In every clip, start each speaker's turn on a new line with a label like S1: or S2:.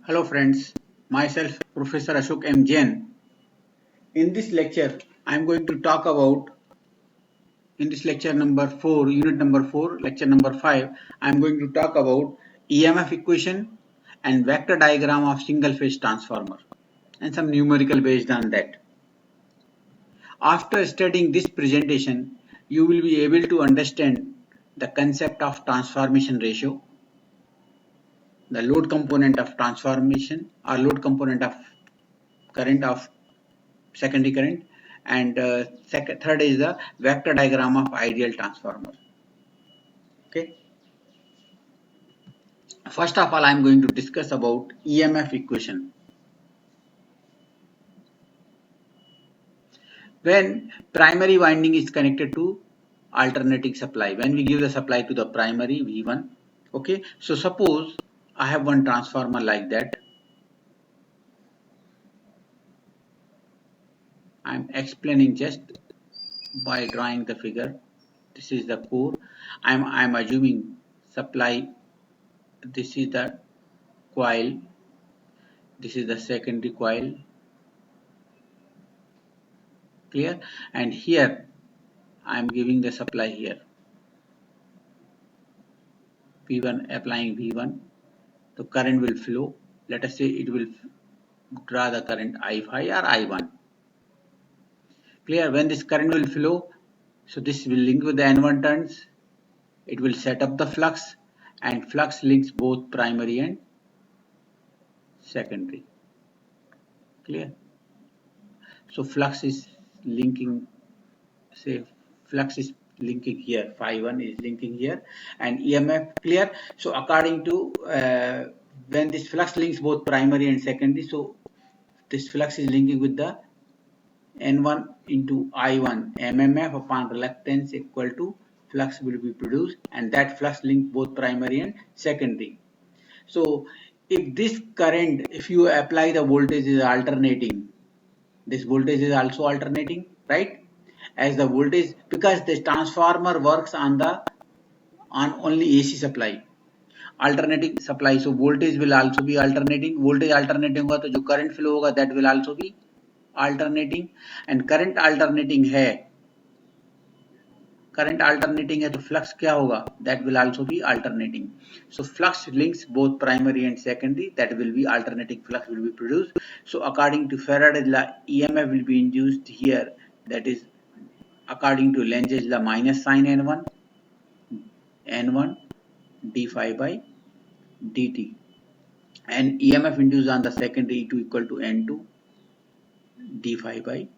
S1: Hello friends, myself Professor Ashok M. Jain. In this lecture, I am going to talk about, in this lecture number 4, unit number 4, lecture number 5, I am going to talk about EMF equation and vector diagram of single phase transformer and some numerical based on that. After studying this presentation, you will be able to understand the concept of transformation ratio, the load component of transformation or load component of current of secondary current, and third is the vector diagram of ideal transformer. Okay, first of all I am going to discuss about EMF equation. When primary winding is connected to alternating supply, when we give the supply to the primary V1, okay, so suppose I have one transformer like that. I am explaining just by drawing the figure. This is the core. I am assuming supply. This is the coil. This is the secondary coil. Clear? And here I am giving the supply here. V1, applying V1. The current will flow. Let us say it will draw the current I5 or I1. Clear? When this current will flow, so this will link with the N1 turns. It will set up the flux, and flux links both primary and secondary. Clear? So flux is linking, say flux is linking here, phi1 is linking here, and EMF. Clear? So according to when this flux links both primary and secondary, so this flux is linking with the N1 into I1 MMF upon reluctance equal to flux will be produced, and that flux link both primary and secondary. So if this current, if you apply the voltage is alternating, this voltage is also alternating, right? As the voltage, because this transformer works on only AC supply, alternating supply, so voltage will also be alternating. Voltage alternating होगा तो जो current flow होगा that will also be alternating, and current alternating है, current alternating है तो flux क्या होगा, that will also be alternating. So flux links both primary and secondary, that will be alternating flux will be produced. So according to Faraday's law, EMF will be induced here, that is according to Lenz's law, minus sin N1 d phi by dt, and EMF induced on the secondary E2 equal to N2 d phi by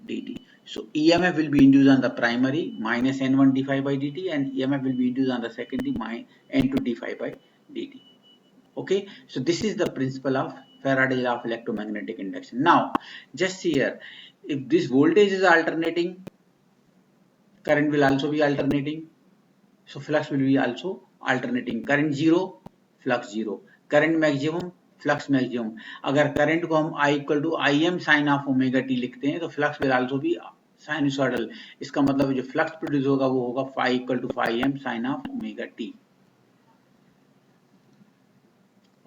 S1: dt. So EMF will be induced on the primary minus N1 d phi by dt, and EMF will be induced on the secondary N2 d phi by dt. Okay, so this is the principle of Faraday's law of electromagnetic induction. Now just see here, if this voltage is alternating, current will also be alternating, so flux will be also alternating. Current 0, flux 0. Current maximum, flux maximum. अगर current को हम I equal to I M sine of omega T लिखते हैं तो flux will also be sinusoidal. इसका मतलब जो flux produce होगा वो होगा phi equal to phi M sine of omega T.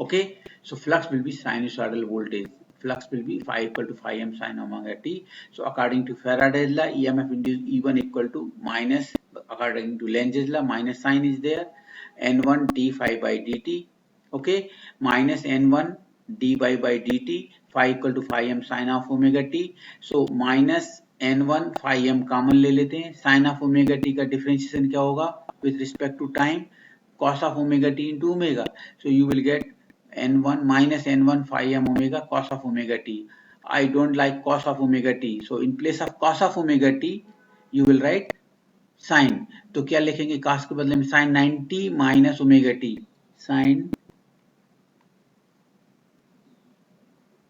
S1: Okay, so flux will be sinusoidal voltage. Flux will be phi equal to phi m sin omega t. So according to Faraday's law, EMF induced E1 equal to minus, according to Lenz's law, minus sign is there, N1 d phi by dt. Okay, minus N1 d phi by dt, phi equal to phi m sin of omega t. So minus N1 phi m common ले लेते हैं. Sin of omega t का differentiation क्या होगा with respect to time? Cos of omega t into omega. So you will get N1 minus N1 phi m omega cos of omega t. I don't like cos of omega t. So in place of cos of omega t, you will write sin. तो क्या लिखेंगे cos के बदले में sin 90 minus omega t. Sin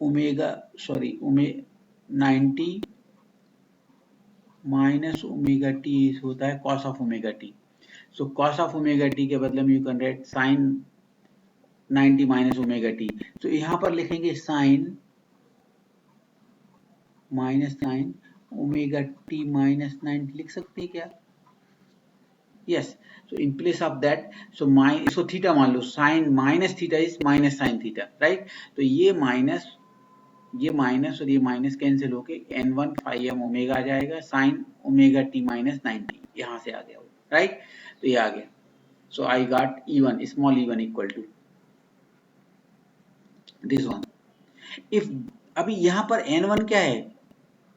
S1: omega, sorry, 90 minus omega t होता है cos of omega t. So cos of omega t के बदले में you can write sin 90 minus omega T. तो यहाँ पर लिखेंगे sine minus sine omega T minus 90 लिख सकते हैं क्या? yes. So in place of that, so इसको थीटा मान लो, sine minus theta is minus sine theta, right. तो ये माइनस और ये माइनस कैंसिल होके n1 फाई एम ओमेगा आ जाएगा साइन ओमेगा टी माइनस 90, यहाँ से आ गया, राइट. तो ये आ गया. So I got E1, small E1 equal to this one. If अभी यहाँ पर n1 क्या है,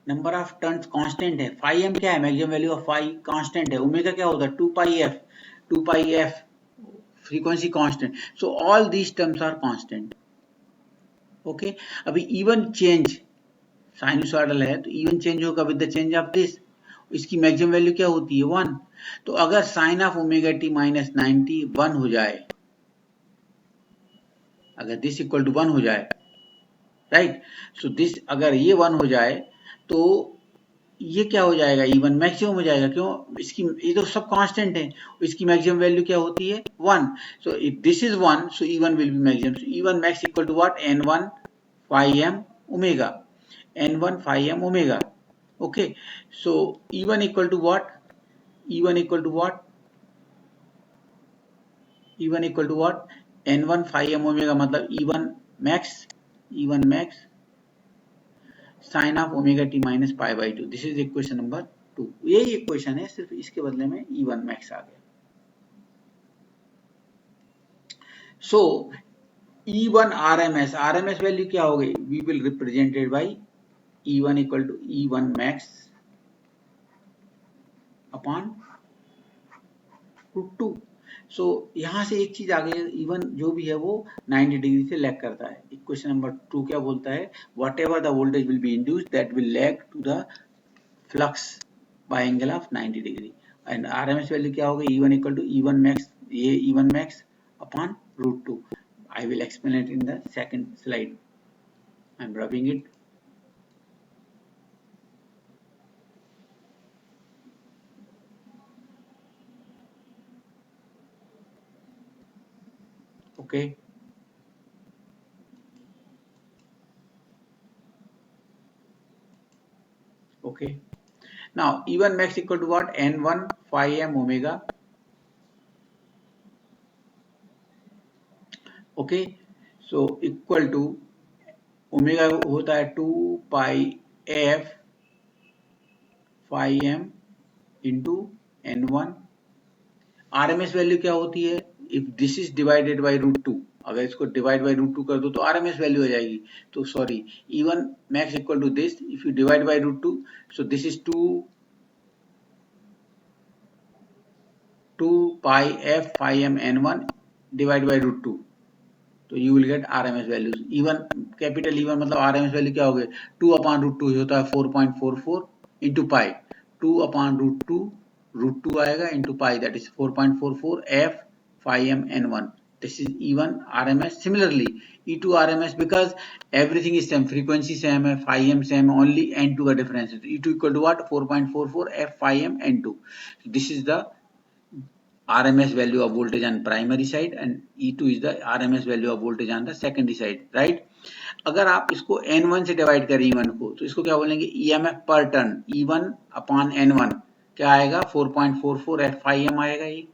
S1: नंबर ऑफ टर्न्स कांस्टेंट है, फाई एम क्या है, maximum value of phi constant है, ओमेगा क्या होता है 2 pi f frequency constant. So all these terms are constant. Okay. अभी इवन चेंज साइनसॉइडल है तो इवन चेंज होगा with the change of this. इसकी मैक्सिमम वैल्यू क्या होती है 1. तो अगर sine of omega T minus 90 1 हो जाए, अगर दिस इक्वल टू 1 हो जाए, राइट. सो दिस अगर ये 1 हो जाए तो ये क्या हो जाएगा, इवन मैक्सिमम हो जाएगा. क्यों, इसकी ये तो सब कांस्टेंट है, इसकी मैक्सिमम वैल्यू क्या होती है 1. So if this is 1 so E1 will be maximum. So E1 max equal to what, n1 phi m omega, n1 phi m omega. Okay, so E1 equal to what, E1 equal to what, E1 equal to what, n1 phi m omega मतलब E1 max sine of omega T minus pi by 2. This is equation number 2. यही equation है, सिर्फ इसके बदले में E1 max आ गया. सो E1 RMS value क्या हो गई, we will represented by E1 equal to E1 max upon √2. So यहाँ से एक चीज आ गई, इवन जो भी है वो 90 डिग्री से लैग करता है. इक्वेशन नंबर 2 क्या बोलता है, whatever the voltage will be induced that will lag to the flux by angle of 90 degree. And RMS value क्या होगा, E1 equal to E1 max, ये E1 max upon √2. I will explain it in the second slide. I am rubbing it. Okay. Okay. Now E1 max equal to what, n1 phi m omega. Okay. So equal to omega होता है 2 pi f phi m into n1. RMS value क्या होती है, if this is divided by √2, अगर इसको divide by √2 कर दो तो आरएमएस वैल्यू हो जाएगी. तो sorry, E1 max equal to this, if you divide by √2, so this is 2 pi f phi m n1 divide by √2. तो you will get RMS values. E1 capital E1 मतलब RMS value क्या हो गए, 2 upon √2 होता है 4.44 into pi, 2 upon √2 आएगा into pi, that is 4.44 f phi m n1. This is E1 RMS. Similarly, E2 RMS, because everything is same, frequency same है, phi m same, only n2 का difference है. E2 equal to what, 4.44 f phi m n2. So this is the RMS value of voltage on primary side and E2 is the RMS value of voltage on the secondary side, right? अगर आप इसको N1 से divide करें E1 को, तो इसको क्या बोलेंगे, EMF पर टर्न, E1 अपॉन N1 क्या आएगा, 4.44 f phi m आएगा, ये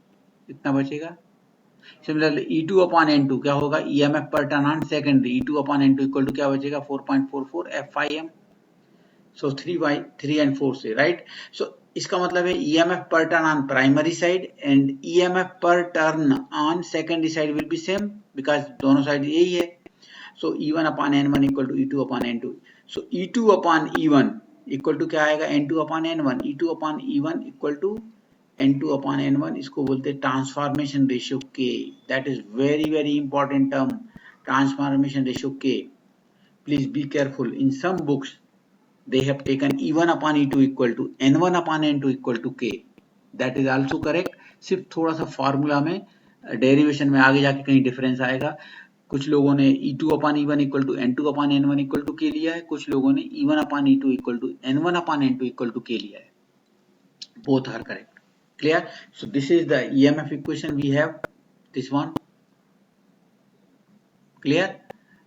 S1: इतना बचेगा. सिमिलरली E2 अपॉन N2 क्या होगा, EMF पर turn on secondary, E2 upon N2 equal to क्या बचेगा, 4.44 f phi m. So 3 and 4 से, राइट. सो इसका मतलब है EMF per turn on primary side and EMF per turn on secondary side will be same because दोनों side यही है. So E1 upon N1 equal to E2 upon N2. So E2 upon E1 equal to क्या आएगा, N2 upon N1. E2 upon E1 equal to N2 upon N1. इसको बोलते हैं transformation ratio K. That is very very important term, transformation ratio K. Please be careful. In some books they have taken E1 upon E2 equal to N1 upon N2 equal to K. That is also correct. सिर्फ थोड़ा सा formula में, derivation में आगे जाके कहीं difference आएगा. कुछ लोगों ने E2 upon E1 equal to N2 upon N1 equal to K लिया है, कुछ लोगों ने E1 upon E2 equal to N1 upon N2 equal to K लिया है. Both are correct. Clear? So this is the EMF equation we have. This one. Clear?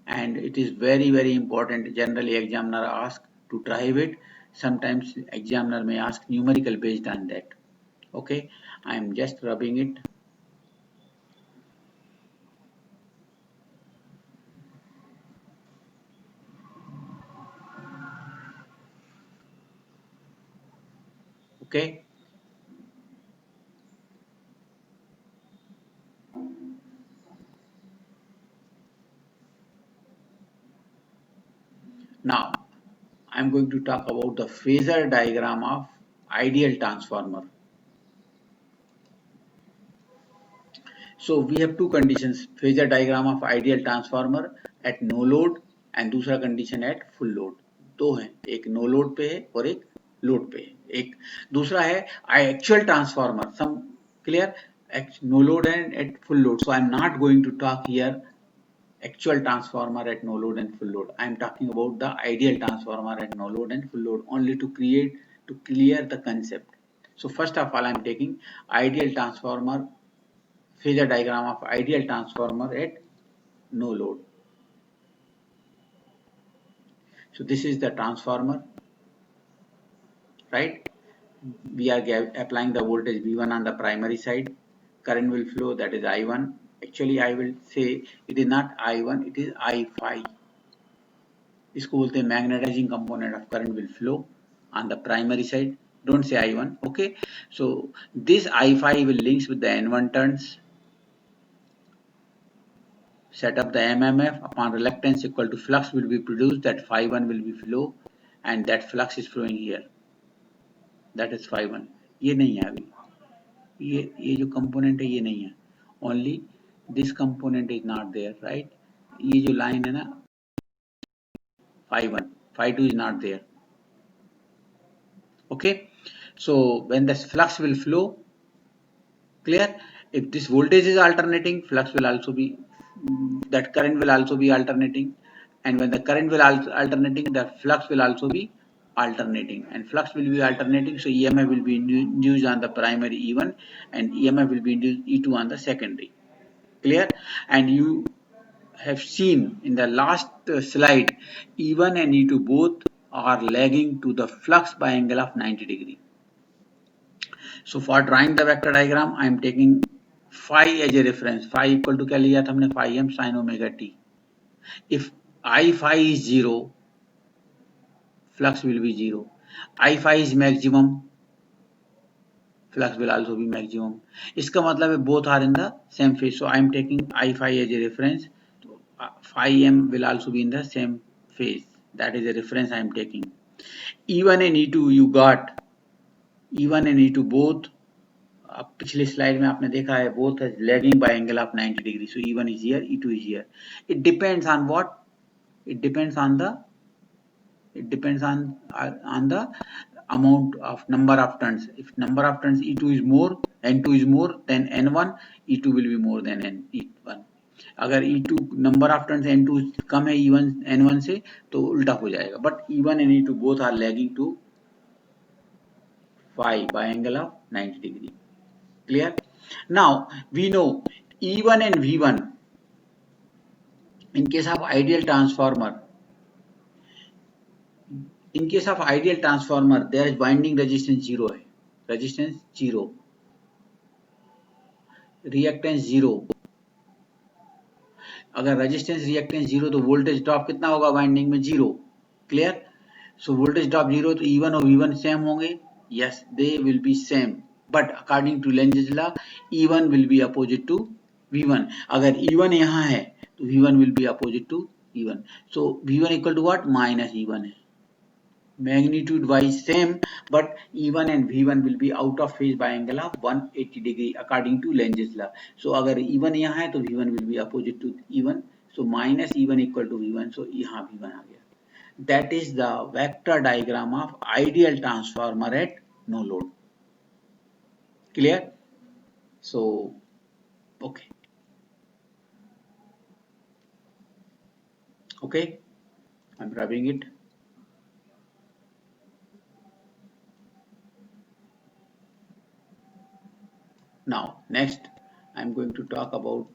S1: And it is very very important. Generally examiner asks to drive it. Sometimes examiner may ask numerical based on that. Okay, I am just rubbing it. Okay, now I'm going to talk about the phasor diagram of ideal transformer. So we have two conditions, phasor diagram of ideal transformer at no load and दूसरा condition at full load. दो हैं, एक no load पे है और एक load पे है. एक दूसरा है actual transformer, some clear, no load and at full load. So I am not going to talk here actual transformer at no load and full load. I am talking about the ideal transformer at no load and full load, only to clear the concept. So first of all, I am taking ideal transformer, phasor diagram of ideal transformer at no load. So this is the transformer, right? We are applying the voltage V1 on the primary side. Current will flow, that is I1. Actually, I will say it is not I1, it is I phi. इसको बोलते हैं magnetising component of current will flow on the primary side. Don't say I1. Okay, so this I phi will links with the N1 turns, set up the MMF. Upon reluctance equal to flux will be produced, that phi 1 will be flow and that flux is flowing here, that is phi 1. ये नहीं है अभी, ये जो component है ये नहीं है, only this component is not there, right. ये जो लाइन है ना phi 1, phi 2 is not there. Okay, so when the flux will flow, clear, if this voltage is alternating, flux will also be, that current will also be alternating, and when the current will alternating, the flux will also be alternating, and flux will be alternating, so EMF will be induced on the primary E1 and EMF will be induced E2 on the secondary. Clear? And you have seen in the last slide, E1 and E2 both are lagging to the flux by angle of 90 degree. So for drawing the vector diagram, I am taking phi as a reference. Phi equal to क्या लिया था हमने, phi m sin omega t. If I phi is 0, flux will be 0. I phi is maximum, flux will also be maximum. इसका मतलब है both are in the same phase. So I am taking I phi as a reference. So phi m will also be in the same phase. That is a reference I am taking. E1 and E2 you got. E1 and E2 both, अब पिछले slide में आपने देखा है, both is lagging by angle of 90 degree. So E1 is here, E2 is here. It depends on what? It depends on the amount of number of turns. If number of turns E2 is more, N2 is more than N1, E2 will be more than E1. अगर E2 number of turns N2 कम है E1 N1 से तो उल्टा हो जाएगा. But E1 and E2 both are lagging to phi by angle of 90 degree. Clear? Now we know E1 and V1 in case of ideal transformer. In case of ideal transformer, there is winding resistance 0 है, resistance 0, reactance 0. अगर resistance reactance 0 तो voltage drop कितना होगा winding में, 0. Clear? So voltage drop 0 तो E1 और V1 same होंगे. Yes, they will be same. But according to Lenz's law, E1 will be opposite to V1. अगर E1 यहाँ है तो V1 will be opposite to E1. So V1 equal to what? Minus E1 है. Magnitude wise same, but E1 and V1 will be out of phase by angle of 180 degree according to Lenz's law. So अगर E1 यहाँ है तो V1 will be opposite to E1. So minus E1 equal to V1. So यहाँ V1 आ गया. That is the vector diagram of ideal transformer at no load. Clear? So okay. Okay, I'm rubbing it. Now next I'm going to talk about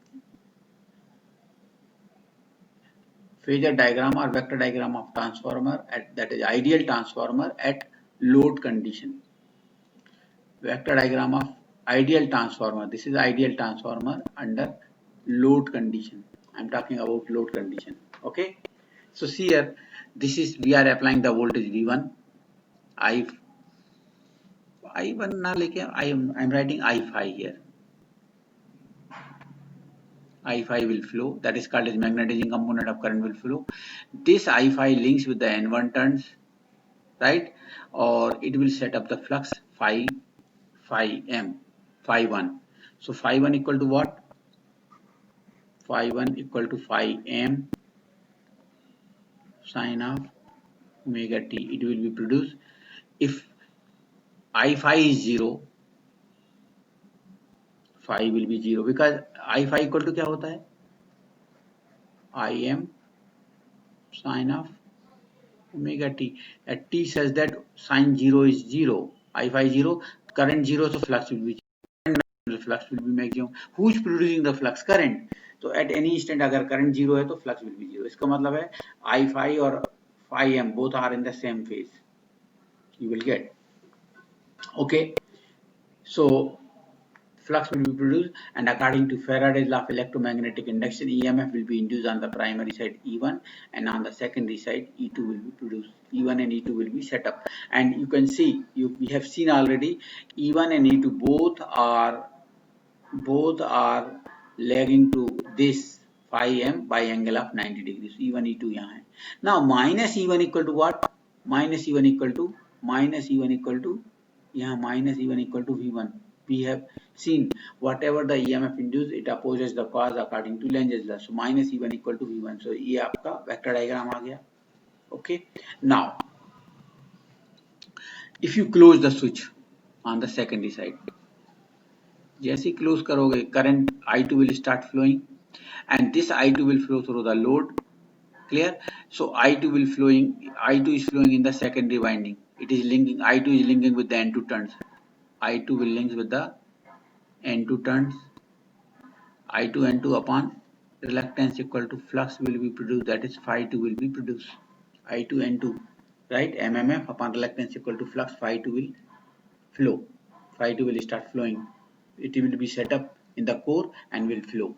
S1: phasor diagram or vector diagram of transformer at, that is ideal transformer at load condition. vector diagram of ideal transformer. This is ideal transformer under load condition. I'm talking about load condition. Okay. So see here, this is we are applying the voltage V1. I1 ना लेके I'm writing I5 here. I5 will flow. That is called as magnetizing component of current will flow. This I5 links with the N1 turns, right? Or it will set up the flux phi m phi 1. So phi 1 equal to what? Phi 1 equal to phi m sine of omega t. It will be produced if I5 is 0. Phi will be 0 because I5 equal to क्या होता है? Im sine of omega t. At t such that sine 0 is 0. I5 0, current 0, so flux will be 0. The flux will be maximum. Who is producing the flux? Current. So at any instant अगर current 0 है तो flux will be 0. इसका मतलब है I5 और phi m both are in the same phase. You will get. Okay. So flux will be produced, and according to Faraday's law of electromagnetic induction, EMF will be induced on the primary side E1, and on the secondary side E2 will be produced. E1 and E2 will be set up, and you can see we have seen already E1 and E2 both are lagging to this phi m by angle of 90 degrees. E1 E2 यहाँ है. Now minus E1 equal to what? Minus E1 equal to यहाँ minus E1 equal to V1. We have seen whatever the EMF induced, it opposes the cause according to Lenz's law. So minus E1 equal to V1. So ये आपका vector diagram आ गया. Okay. Now, if you close the switch on the secondary side, जैसे close करोगे, current I2 will start flowing, and this I2 will flow through the load. Clear? So I2 is flowing in the secondary winding. It is linking. I2 is linking with the N2 turns. I2 will link with the N2 turns. I2 N2 upon reluctance equal to flux will be produced, that is phi 2 will be produced. I2 N2, right? MMF upon reluctance equal to flux, phi 2 will flow. Phi 2 will start flowing. It will be set up in the core and will flow.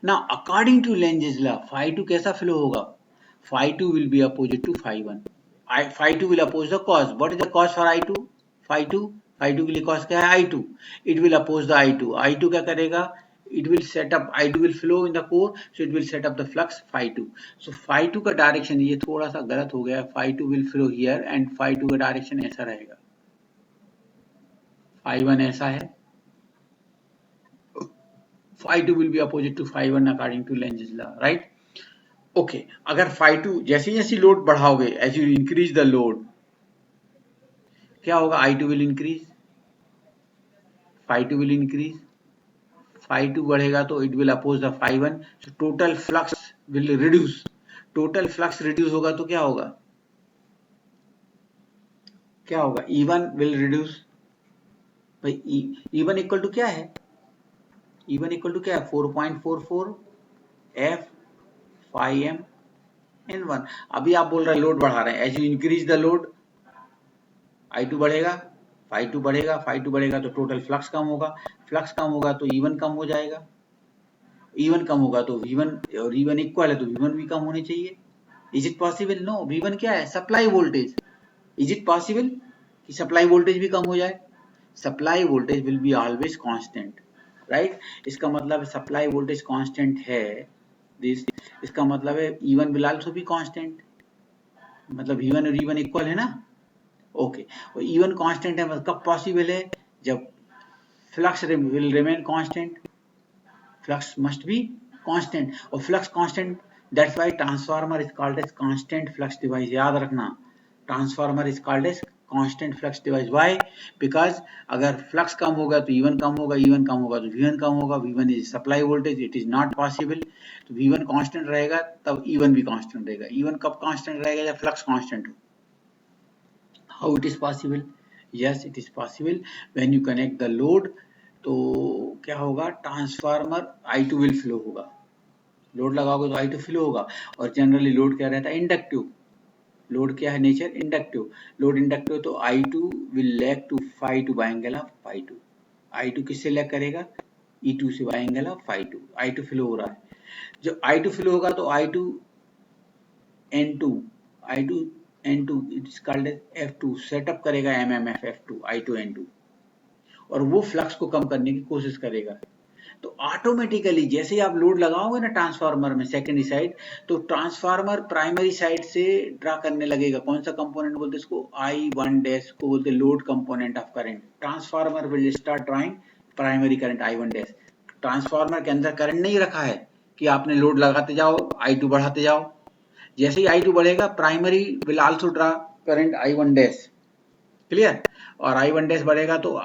S1: Now according to Lenz's law, phi 2 कैसा flow होगा? Phi 2 will be opposite to phi 1. Phi 2 will oppose the cause. What is the cause for I2? Phi 2 के लिए cause क्या है? I2. It will oppose the I2. I2 क्या करेगा? It will set up, I2 will flow in the core, so it will set up the flux phi 2. So phi 2 का direction ये थोड़ा सा गलत हो गया. Phi 2 will flow here and phi 2 का direction ऐसा रहेगा. Phi 1 ऐसा है. Phi 2 will be opposite to phi 1 according to Lenz's law, right? Okay, अगर phi 2 जैसे जैसे load बढ़ाओगे, as you increase the load, क्या होगा? I2 will increase, phi 2 will increase, phi 2 बढ़ेगा तो it will oppose the phi 1, so total flux will reduce. Total flux reduce होगा तो क्या होगा? क्या होगा? E1 will reduce. भाई E1 इक्वल टू क्या है? E1 इक्वल टू क्या है? 4.44 F phi m N1. अभी आप बोल रहे हैं लोड बढ़ा रहे हैं. As you increase the load, I2 बढ़ेगा, phi 2 बढ़ेगा, phi 2 बढ़ेगा तो टोटल फ्लक्स कम होगा, फ्लक्स कम होगा तो E1 कम हो जाएगा, E1 कम होगा तो V1, और E1 इक्वल है तो V1 भी कम होने चाहिए. Is it possible? No. V1 क्या है? Supply voltage. Is it possible कि सप्लाई वोल्टेज भी कम हो जाए? Supply voltage will be always constant, right? इसका मतलब सप्लाई वोल्टेज कांस्टेंट है, इसका मतलब है E1 will also be constant, मतलब V1 और E1 इक्वल है ना. ओके, और E1 कांस्टेंट है, मतलब कब पॉसिबल है? जब flux will remain constant, flux must be constant, और flux constant, that's why transformer is called as constant flux device. याद रखना, transformer is called as constant flux device. Why? Because अगर flux कम होगा तो E1 कम होगा, E1 कम होगा तो V1 कम होगा. V1 is supply voltage, it is not possible. तो V1 कांस्टेंट रहेगा तब E1 भी कांस्टेंट रहेगा. E1 कब कांस्टेंट रहेगा? जब फ्लक्स कांस्टेंट हो. How it is possible? Yes, it is possible. When you connect the load, तो क्या होगा? ट्रांसफार्मर I2 will flow होगा. लोड लगाओगे तो I2 फ्लो होगा, और जनरली लोड क्या रहता है? इंडक्टिव. लोड क्या है नेचर इंडक्टिव, लोड इंडक्टिव तो I2 will lag to phi2 by angle of phi2। I2 किससे लैग करेगा, E2 से bye angle of phi2। I2 flow हो रहा है, जब I2 फ्लो होगा तो I2 N2 N2 it's called as F2 setup करेगा MMF F2 I2 N2 और वो फ्लक्स को कम करने की कोशिश करेगा। तो ऑटोमेटिकली जैसे ही आप लोड लगाओगे ना ट्रांसफार्मर में सेकेंडरी साइड, तो ट्रांसफार्मर प्राइमरी साइड से ड्रा करने लगेगा। कौन सा कंपोनेंट बोलते हैं इसको, I1 डैश को बोलते हैं load component of current. Transformer will start drawing primary current I1 dash. Transformer के अंदर करंट नहीं रखा है कि आपने लोड लगाते जाओ I2 बढ़ाते जाओ। जैसे ही I2 बढ़ेगा primary will also draw current I1 dash, clear. और I1 डैश बढ़ेगा तो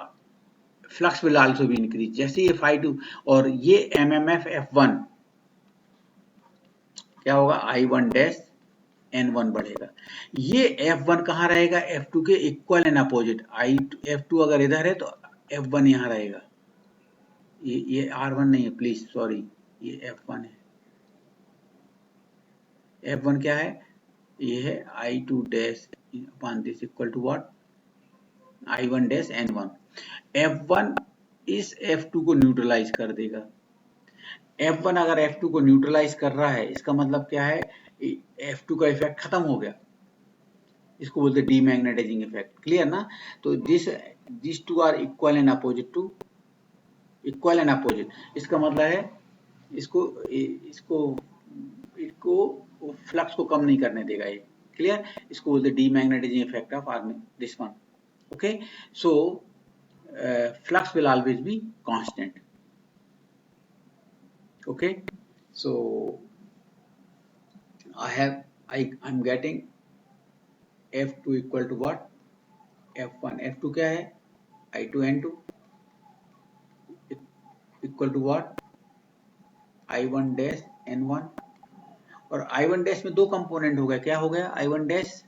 S1: flux will also be increase. जैसे ये phi2 और ये MMF F1 क्या होगा, I1 डैश N1 बढ़ेगा। ये F1 कहाँ रहेगा, F2 के इक्वल एंड अपोजिट। F2 अगर इधर है तो F1 यहाँ रहेगा। ये R1 नहीं है प्लीज, सॉरी, ये F1 है। F1 क्या है, ये है I2 dash upon this equal to what, I1 dash N1। F1 इस F2 को न्यूट्रलाइज कर देगा। F1 अगर F2 को न्यूट्रलाइज कर रहा है, इसका मतलब क्या है, F2 का इफेक्ट खत्म हो गया। इसको बोलते हैं डीमैग्नेटाइजिंग इफेक्ट, क्लियर ना। तो this two are equal and opposite to, equal and opposite. इसका मतलब है इसको इसको इसको फ्लक्स को कम नहीं करने देगा ये, क्लियर। इसको बोलते हैं demagnetising effect of army, this one. Okay, so flux will always be constant. Okay, so I'm getting F2 equal to what, F1 F2 क्या है, I2 N2 equal to what, I1 dash N1। और I1 dash में दो component हो गया, क्या हो गया, I1 dash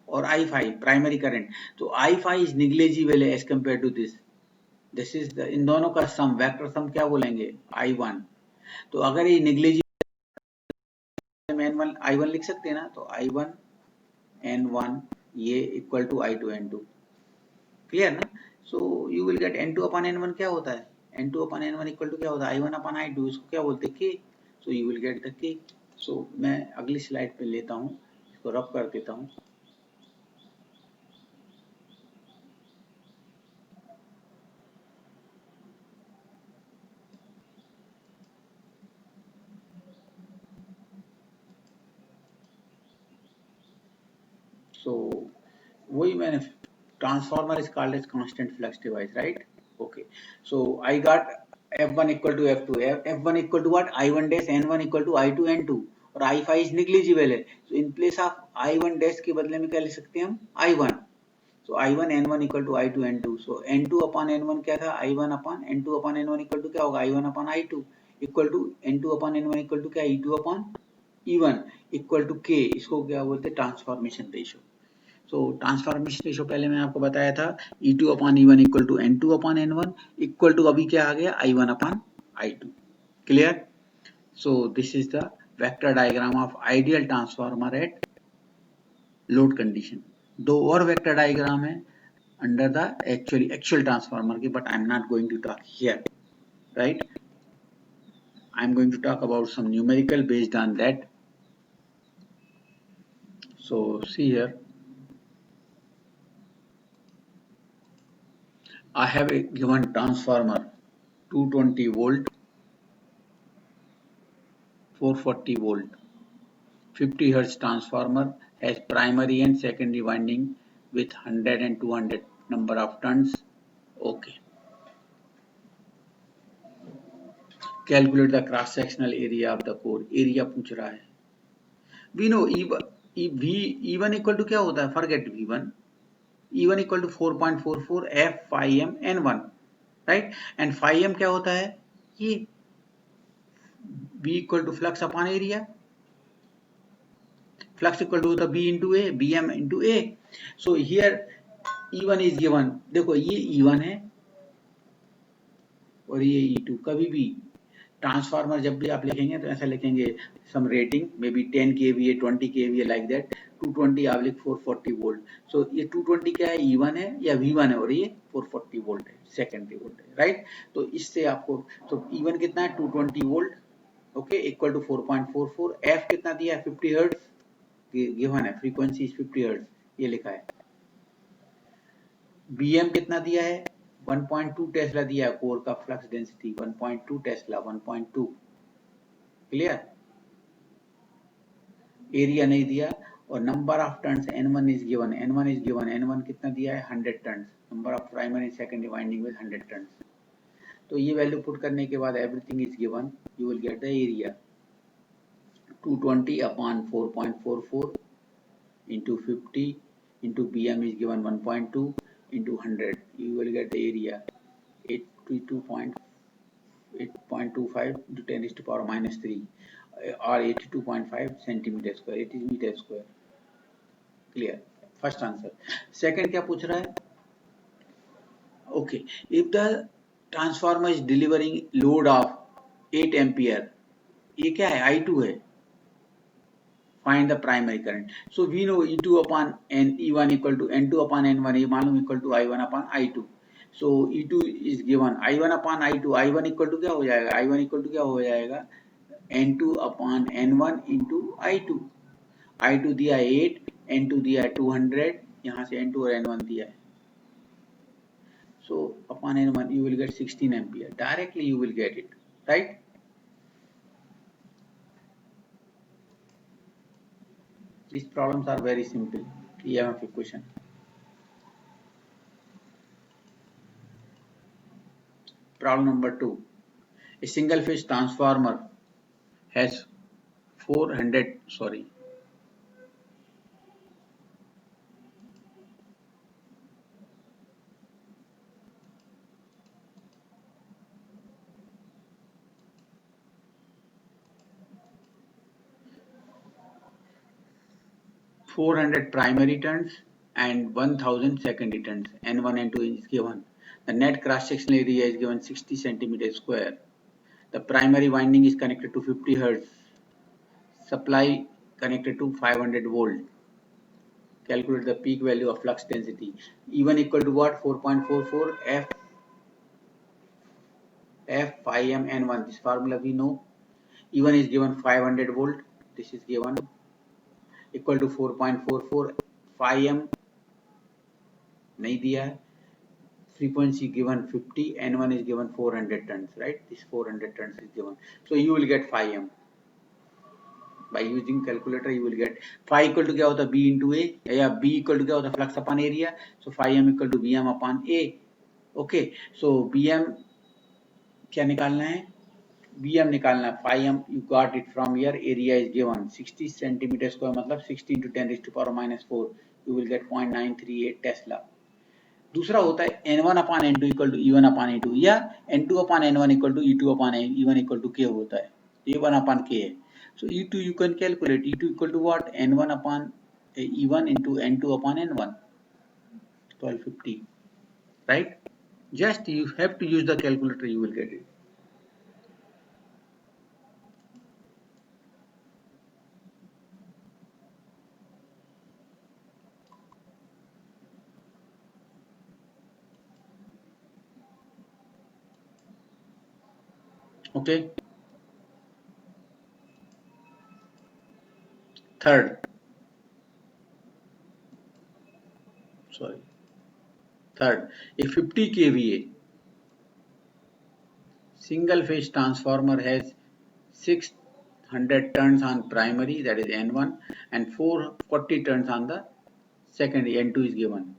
S1: और I5 प्राइमरी करंट। तो I5 is negligible as compare to this is the, इन दोनों का सम, वेक्टर सम क्या बोलेंगे, I1। तो अगर ये निग्लेजिबल N1 I1 लिख सकते हैं ना, तो I1 N1 ये equal to I2 N2, clear ना। So you will gate N2 upon N1 क्या होता है, N2 upon N1 equal to क्या होता है, I1 अपॉन I2, इसको क्या बोलते हैं, K। So you will get the K। सो मैं अगली स्लाइड पे लेता हूँ, इसको रब कर देता हूँ। सो वही मैंने, transformer is called as constant flux device, right. Okay, so I got F1 equal to F2, F1 equal to what, I1 dash, N1 equal to I2 N2 और I5 इज निग्लिजिबल है। So in place of I1 dash के बदले में क्या लिख सकते हैं हम, I1। So I1 N1 equal to I2 N2। So N2 upon N1 क्या था, I1 upon N2 upon N1 equal to क्या होगा, I1 upon I2 equal to N2 upon N1 equal to क्या, E2 upon E1 equal to K। इसको क्या बोलते हैं, transformation ratio. So transformation ratio पहले मैंने आपको बताया था, E2 upon E1 equal to N2 upon N1 equal to अभी क्या आ गया, I1 upon I2, clear. So this is the vector diagram of ideal transformer at load condition. दो और वेक्टर डायग्राम है अंडर द एक्चुअल ट्रांसफार्मर की, but I am not going to talk here, right. I am going to talk about some numerical based on that. So see here, I have a given transformer 220 volt, 440 volt, 50 hertz transformer has primary and secondary winding with 100 and 200 number of turns. Okay. Calculate the cross sectional area of the core. Area पूछ रहा है. We know E1 equal to क्या होता है? Forget V1. E1 equal to 4.44 F phi m N1, right? And phi m क्या होता है? ये B equal to flux upon area. Flux equal to the B into A, Bm into A. So here E1 is given. देखो ये E1 है और ये E2। कभी भी ट्रांसफार्मर जब भी आप लिखेंगे तो ऐसा लिखेंगे some rating may be 10 kVA 20 kVA like that. 220 440 volt. So ये 220 क्या है, E1 है या V1 है, और ये 440 वोल्ट है, सेकेंडरी वोल्ट है, राइट। तो इससे आपको, तो E1 कितना है 220 volt, okay, equal to 4.44। F कितना दिया है 50 हर्ट्ज, गिवन है, फ्रीक्वेंसी इज 50 हर्ट्ज, ये लिखा है। BM कितना दिया है 1.2 टेस्ला दिया है, कोर का flux density 1.2 Tesla, 1.2, clear. Area नहीं दिया, और number of turns N1 is given, N1 is given, N1 कितना दिया है 100 turns, number of primary secondary winding with 100 turns. तो ये वैल्यू पुट करने के बाद everything is given, you will get the area 220 upon 4.44 into 50 into BM is given 1.2 into 100, you will get the area 8.25 into 10 is to power minus 3 or 82.5 centimeter square, it is meter square, clear, first answer। second क्या पूछ रहा है, okay, if the transformer is delivering load of 8 ampere, ये क्या है I2 है, find the primary current, so we know E2 upon E1 equal to N2 upon N1, ये मालूम equal to I1 upon I2, so E2 is given I1 upon I2, I1 equal to क्या हो जाएगा, I1 equal to क्या हो जाएगा N2 upon N1 into I2, I2 दिया 8, N2 दिया 200, यहाँ से N2 और N1 दिया है, so upon N1 you will get 16 ampere, directly you will get it, right। These problems are very simple, EMF equation। Problem number 2, a single phase transformer has 400 primary turns and 1000 secondary turns, N1 and 2 is given, the net cross sectional area is given 60 centimeter square, the primary winding is connected to 50 hertz, supply connected to 500 volt, calculate the peak value of flux density, E1 equal to what, 4.44 F phi m N1, this formula we know, E1 is given 500 volt, this is given, equal to 4.44 phi m नहीं दिया है, frequency given 50, N1 is given 400 tons, right, this 400 tons is given, so you will get phi m, by using calculator you will get phi equal to क्या होता है B into A, या B equal to क्या होता है flux upon area, so phi m equal to Bm upon A, okay, so Bm क्या निकालना है, Bm निकालना है, phi m you got it from here, area is given 60 centimeter square, मतलब 60 into 10 raised to power minus 4, you will get 0.938 Tesla। दूसरा होता है N1 upon N2 equal to E1 upon E2, या N2 upon N1 equal to E2 upon E1 equal to K होता है, ये 1 upon K है, so E2 you can calculate, E2 equal to what, N1 upon E1 into N2 upon N1, 1250, right, just you have to use the calculator, you will get it। okay, third a 50 kVA single phase transformer has 600 turns on primary, that is N1, and 440 turns on the secondary, N2 is given,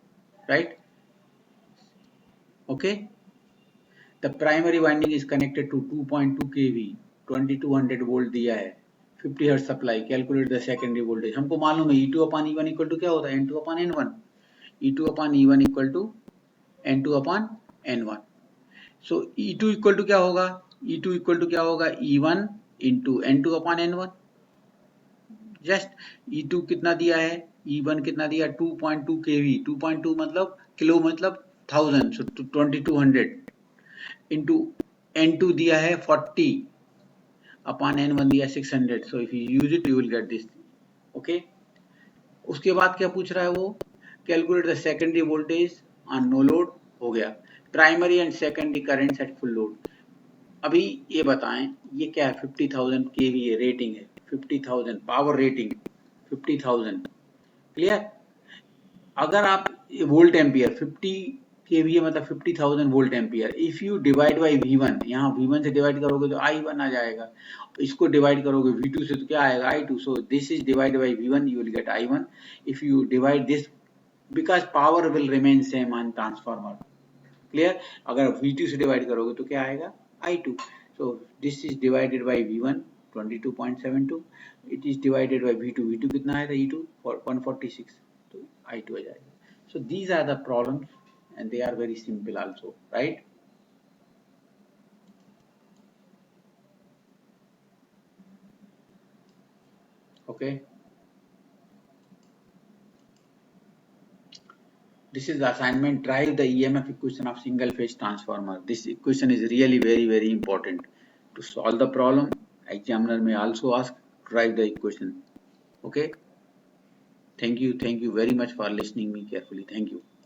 S1: right, okay, the primary winding is connected to 2.2 kV, 2200 volt दिया है, 50 hertz supply, calculate the secondary voltage, हमको मालूम है E2 upon E1 equal to क्या होता है, N2 upon N1, E2 upon E1 equal to N2 upon N1, so E2 equal to क्या होगा, E2 equal to क्या होगा, E1 into N2 upon N1, just E2 कितना दिया है, E1 कितना दिया 2.2 kV, 2.2 मतलब किलो मतलब 1000, so 2200 into N2 दिया है 40 upon N1 दिया 600, so if you use it you will get this, okay, उसके बाद क्या पूछ रहा है वो, calculate the secondary voltage on no load, हो गया। Primary and secondary current at full load. अभी ये बताएं ये क्या है, 50,000 kVA रेटिंग है, 50,000 पावर रेटिंग 50,000, क्लियर। अगर आप वोल्ट एम्पियर 50 kVA मतलब 50,000 volt ampere, if you divide by V1, यहाँ V1 से डिवाइड करोगे तो I1 आ जाएगा, इसको डिवाइड करोगे V2 से तो क्या आएगा I2, so this is divide by V1, you will gate I1। If you divide this, because power will remain same on transformer, clear. अगर V2 से डिवाइड करोगे तो क्या आएगा I2, so this is divided by V1 22.72, it is divided by V2, V2 कितना आया था E2 146, तो I2 आ जाएगा। So these are the problems and they are very simple also, right? Okay, this is the assignment, drive the EMF equation of single phase transformer. This equation is really very important to solve the problem. Examiner may also ask, drive the equation. Okay, thank you very much for listening me carefully. Thank you.